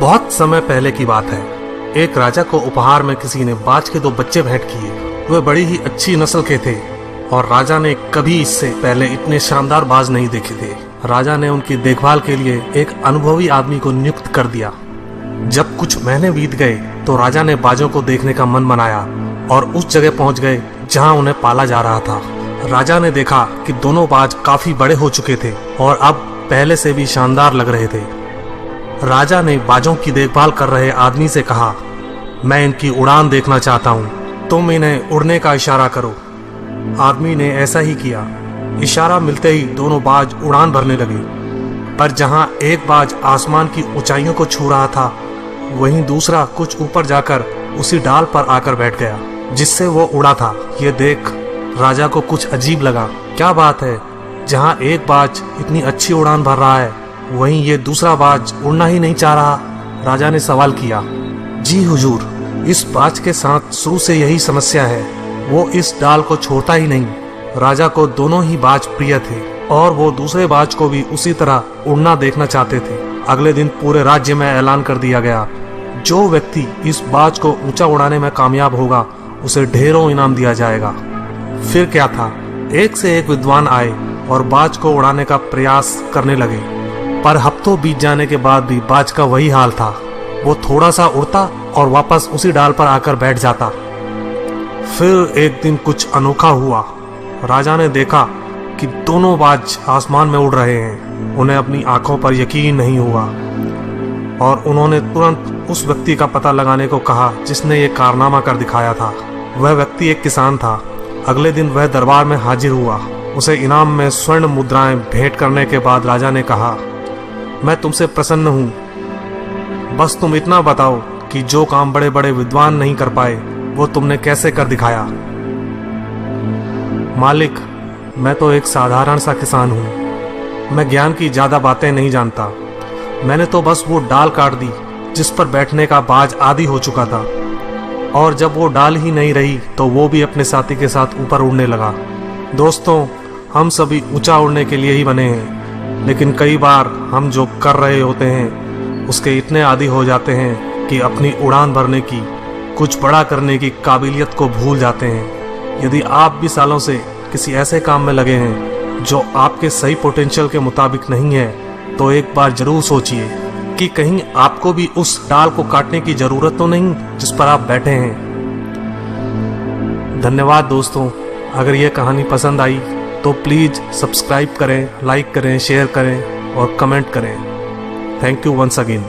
बहुत समय पहले की बात है। एक राजा को उपहार में किसी ने बाज के 2 बच्चे भेंट किए। वे बड़ी ही अच्छी नस्ल के थे और राजा ने कभी इससे पहले इतने शानदार बाज नहीं देखे थे। राजा ने उनकी देखभाल के लिए एक अनुभवी आदमी को नियुक्त कर दिया। जब कुछ महीने बीत गए तो राजा ने बाजों को देखने का मन बनाया और उस जगह पहुंच गए जहां उन्हें पाला जा रहा था। राजा ने देखा कि दोनों बाज काफी बड़े हो चुके थे और अब पहले से भी शानदार लग रहे थे। राजा ने बाजों की देखभाल कर रहे आदमी से कहा, मैं इनकी उड़ान देखना चाहता हूँ, तुम इन्हें उड़ने का इशारा करो। आदमी ने ऐसा ही किया। इशारा मिलते ही दोनों बाज उड़ान भरने लगे, पर जहां एक बाज आसमान की ऊंचाइयों को छू रहा था, वहीं दूसरा कुछ ऊपर जाकर उसी डाल पर आकर बैठ गया जिससे वो उड़ा था। ये देख राजा को कुछ अजीब लगा। क्या बात है, जहां एक बाज इतनी अच्छी उड़ान भर रहा है, वहीं ये दूसरा बाज उड़ना ही नहीं चाह रहा। राजा ने सवाल किया, जी हुजूर, इस बाज के साथ शुरू से यही समस्या है, वो इस डाल को छोड़ता ही नहीं। राजा को दोनों ही बाज प्रिय थे और वो दूसरे बाज को भी उसी तरह उड़ना देखना चाहते थे। अगले दिन पूरे राज्य में ऐलान कर दिया गया, जो व्यक्ति इस बाज को ऊंचा उड़ाने में कामयाब होगा उसे ढेरों इनाम दिया जाएगा। फिर क्या था, एक से एक विद्वान आए और बाज को उड़ाने का प्रयास करने लगे, पर हफ्तों बीत जाने के बाद भी बाज का वही हाल था। वो थोड़ा सा उड़ता और वापस उसी डाल पर आकर बैठ जाता। फिर एक दिन कुछ अनोखा हुआ। राजा ने देखा कि दोनों बाज आसमान में उड़ रहे हैं। उन्हें अपनी आंखों पर यकीन नहीं हुआ और उन्होंने तुरंत उस व्यक्ति का पता लगाने को कहा जिसने ये कारनामा कर दिखाया था। वह व्यक्ति एक किसान था। अगले दिन वह दरबार में हाजिर हुआ। उसे इनाम में स्वर्ण मुद्राएं भेंट करने के बाद राजा ने कहा, मैं तुमसे प्रसन्न हूं, बस तुम इतना बताओ कि जो काम बड़े बड़े विद्वान नहीं कर पाए वो तुमने कैसे कर दिखाया। मालिक, मैं तो एक साधारण सा किसान हूं, मैं ज्ञान की ज्यादा बातें नहीं जानता। मैंने तो बस वो डाल काट दी जिस पर बैठने का बाज आदी हो चुका था, और जब वो डाल ही नहीं रही तो वो भी अपने साथी के साथ ऊपर उड़ने लगा। दोस्तों, हम सभी ऊंचा उड़ने के लिए ही बने हैं, लेकिन कई बार हम जो कर रहे होते हैं उसके इतने आदी हो जाते हैं कि अपनी उड़ान भरने की, कुछ बड़ा करने की काबिलियत को भूल जाते हैं। यदि आप भी सालों से किसी ऐसे काम में लगे हैं जो आपके सही पोटेंशियल के मुताबिक नहीं है, तो एक बार जरूर सोचिए कि कहीं आपको भी उस डाल को काटने की जरूरत तो नहीं जिस पर आप बैठे हैं। धन्यवाद दोस्तों। अगर यह कहानी पसंद आई तो प्लीज़ सब्सक्राइब करें, लाइक करें, शेयर करें और कमेंट करें। Thank you once again.